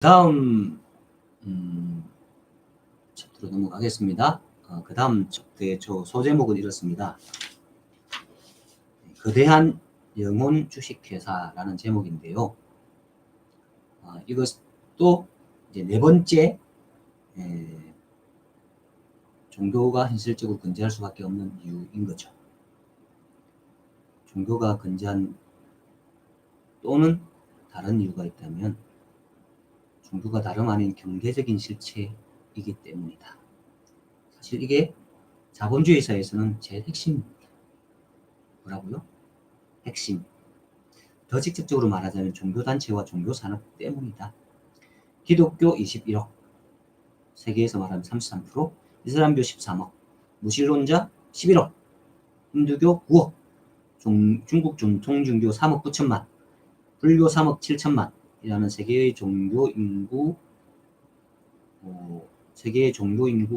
다음 챕터로 넘어가겠습니다. 그 다음 챕터의 소제목은 이렇습니다. 거대한 영혼 주식회사라는 제목인데요. 이것도 이제 네 번째 종교가 현실적으로 건재할 수밖에 없는 이유인 거죠. 종교가 건재한 또는 다른 이유가 있다면 종교가 다름 아닌 경제적인 실체이기 때문이다. 사실 이게 자본주의 사회에서는 제일 핵심입니다. 뭐라고요? 핵심. 더 직접적으로 말하자면 종교단체와 종교산업 때문이다. 기독교 21억, 세계에서 말하면 33%, 이슬람교 13억, 무신론자 11억, 힌두교 9억, 중국 전통종교 3억 9천만, 불교 3억 7천만 이라는 세계의 종교 인구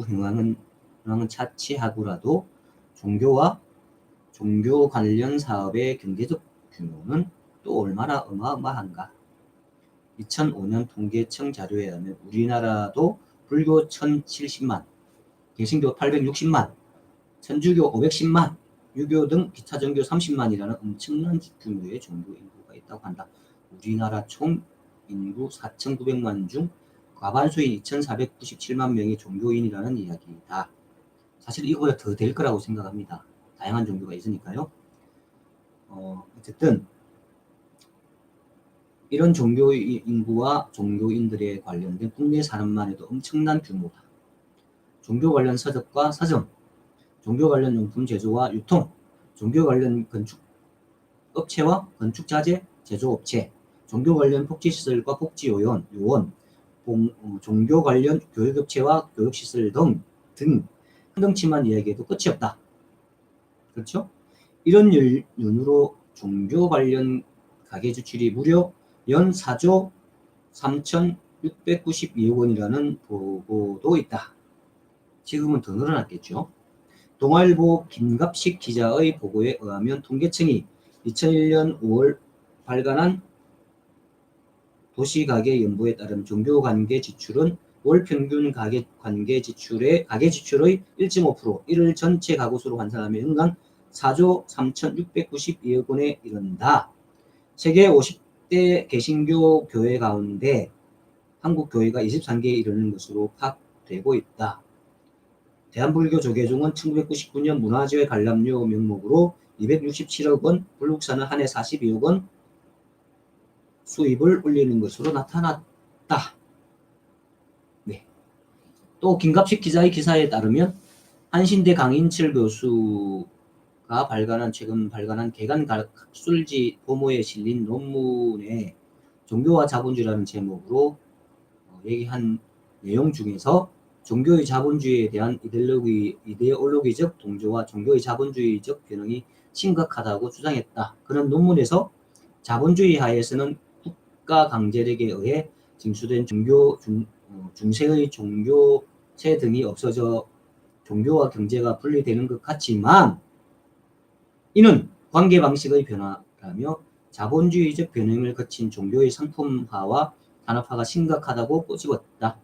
흥황은 차치하고라도 종교와 종교 관련 사업의 경제적 규모는 또 얼마나 어마어마한가. 2005년 통계청 자료에 의하면 우리나라도 불교 1070만, 개신교 860만, 천주교 510만, 유교 등 기타 종교 30만이라는 엄청난 규모의 종교 인구가 있다고 한다. 우리나라 총 인구 4,900만 중 과반수인 2,497만 명이 종교인이라는 이야기이다. 사실 이거보다 더 될 거라고 생각합니다. 다양한 종교가 있으니까요. 어쨌든 이런 종교 인구와 종교인들에 관련된 국내 산업만 해도 엄청난 규모다. 종교 관련 서적과 서점, 종교 관련 용품 제조와 유통, 종교 관련 건축업체와 건축자재 제조업체, 종교 관련 복지시설과 복지요원, 종교 관련 교육업체와 교육시설 등 한덩치만 이야기해도 끝이 없다. 그렇죠? 이런 연유로 종교 관련 가계지출이 무려 연 4조 3,692억 원이라는 보고도 있다. 지금은 더 늘어났겠죠. 동아일보 김갑식 기자의 보고에 의하면 통계청이 2001년 5월 발간한 도시가계연보에 따른 종교관계 지출은 월 평균 가계 지출의 1.5%, 이를 전체 가구수로 환산하면 연간 4조 3,692억 원에 이른다. 세계 50대 개신교 교회 가운데 한국 교회가 23개에 이르는 것으로 파악되고 있다. 대한불교 조계종은 1999년 문화재 관람료 명목으로 267억 원, 불국사는 한 해 42억 원 수입을 올리는 것으로 나타났다. 네. 또 김갑식 기자의 기사에 따르면 한신대 강인철 교수가 최근 발간한 개간 학술지 보모에 실린 논문에 종교와 자본주의라는 제목으로 얘기한 내용 중에서 종교의 자본주의에 대한 이데올로기적 동조와 종교의 자본주의적 변형이 심각하다고 주장했다. 그런 논문에서 자본주의 하에서는 국가 강제력에 의해 징수된 중세의 종교체 등이 없어져 종교와 경제가 분리되는 것 같지만 이는 관계 방식의 변화라며 자본주의적 변형을 거친 종교의 상품화와 산업화가 심각하다고 꼬집었다.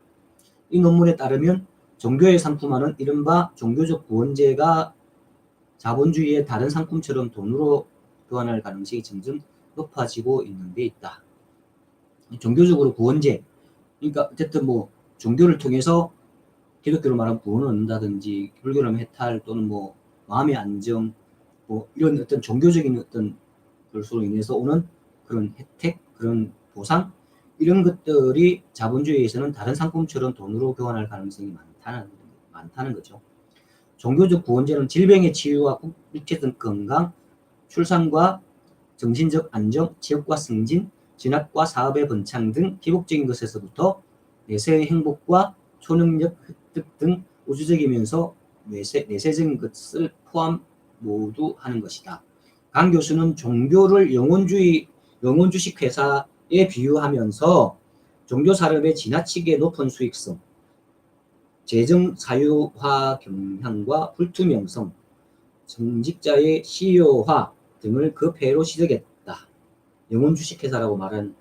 이 논문에 따르면 종교의 상품화는 이른바 종교적 구원제가 자본주의의 다른 상품처럼 돈으로 교환할 가능성이 점점 높아지고 있는 데 있다. 종교적으로 구원제, 그러니까 어쨌든 뭐 종교를 통해서 기독교로 말하면 구원을 얻는다든지, 불교로 하면 해탈 또는 뭐 마음의 안정, 뭐 이런 어떤 종교적인 어떤 것으로 인해서 오는 그런 혜택, 그런 보상, 이런 것들이 자본주의에서는 다른 상품처럼 돈으로 교환할 가능성이 많다는 거죠. 종교적 구원제는 질병의 치유와 육체적 건강, 출산과 정신적 안정, 지역과 승진, 진학과 사업의 번창 등 기복적인 것에서부터 내세의 행복과 초능력 획득 등 우주적이면서 내세적인 것을 포함 모두 하는 것이다. 강 교수는 종교를 영혼주식 회사에 비유하면서 종교 산업의 지나치게 높은 수익성, 재정 사유화 경향과 불투명성, 정직자의 CEO화 등을 그 폐해로 지적했다. 영혼주식 회사라고 말한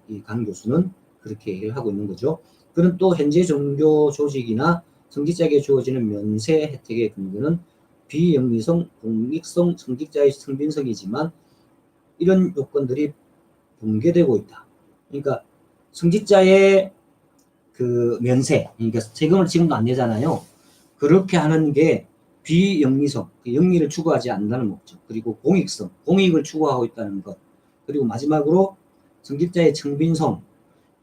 이 강 교수는 그렇게 얘기를 하고 있는 거죠. 그는 또 현재 종교 조직이나 성직자에게 주어지는 면세 혜택의 근거는 비영리성, 공익성, 성직자의 성빈성이지만 이런 요건들이 붕괴되고 있다. 그러니까 성직자의 그 면세, 그러니까 세금을 지금도 안 내잖아요. 그렇게 하는 게 비영리성, 영리를 추구하지 않는다는 목적, 그리고 공익성, 공익을 추구하고 있다는 것, 그리고 마지막으로 성직자의 청빈성,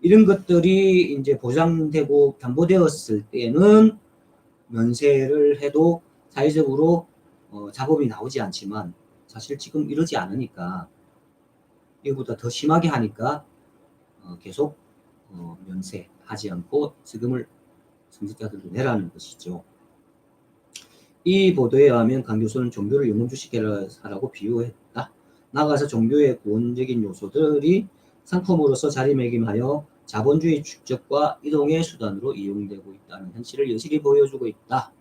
이런 것들이 이제 보장되고 담보되었을 때는 면세를 해도 사회적으로 자법이 나오지 않지만 사실 지금 이러지 않으니까 이거보다 더 심하게 하니까 계속 면세하지 않고 세금을 성직자들도 내라는 것이죠. 이 보도에 의하면 강 교수는 종교를 영혼주식회사라고 비유했다. 나아가서 종교의 구원적인 요소들이 상품으로서 자리매김하여 자본주의 축적과 이동의 수단으로 이용되고 있다는 현실을 여실히 보여주고 있다.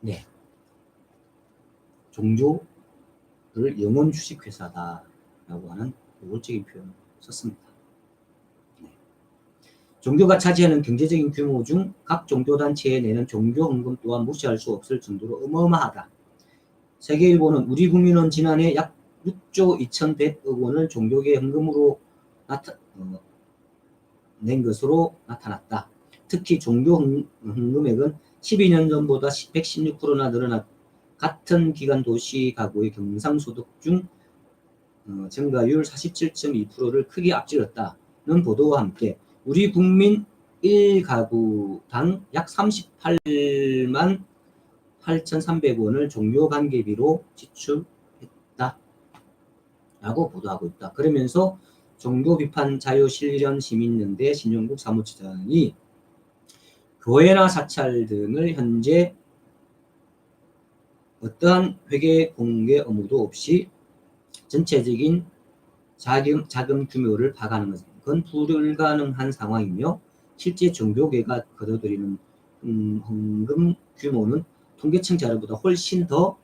네, 종교를 영혼주식회사다라고 하는 우월적인 표현을 썼습니다. 네. 종교가 차지하는 경제적인 규모 중 각 종교단체에 내는 종교헌금 또한 무시할 수 없을 정도로 어마어마하다. 세계일보는 우리 국민은 지난해 약 6조 2100억 원을 종교계 헌금으로 낸 것으로 나타났다. 특히 종교 헌금액은 12년 전보다 116%나 늘어났 같은 기간 도시 가구의 경상소득 중 증가율 47.2%를 크게 앞질렀다는 보도와 함께 우리 국민 1가구당 약 38만 8,300원을 종교관계비로 지출했다 라고 보도하고 있다. 그러면서 종교비판 자유실현 시민연대 신용국 사무처장이 교회나 사찰 등을 현재 어떠한 회계 공개 의무도 없이 전체적인 자금 규모를 파악하는 것은 불가능한 상황이며 실제 종교계가 거둬들이는 헌금 규모는 통계청 자료보다 훨씬 더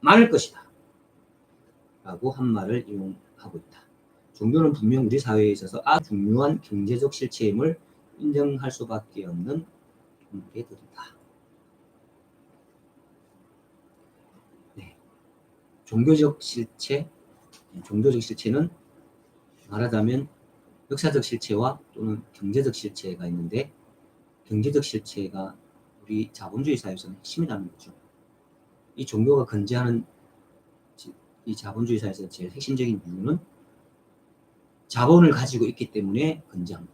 많을 것이다 라고 한 말을 이용하고 있다. 종교는 분명 우리 사회에 있어서 아주 중요한 경제적 실체임을 인정할 수밖에 없는 통계들이다. 네. 종교적 실체는 말하자면 역사적 실체와 또는 경제적 실체가 있는데 경제적 실체가 우리 자본주의 사회에서는 핵심이라는 거죠. 이 종교가 건재하는 이 자본주의 사회에서 제일 핵심적인 이유는 자본을 가지고 있기 때문에 건재합니다.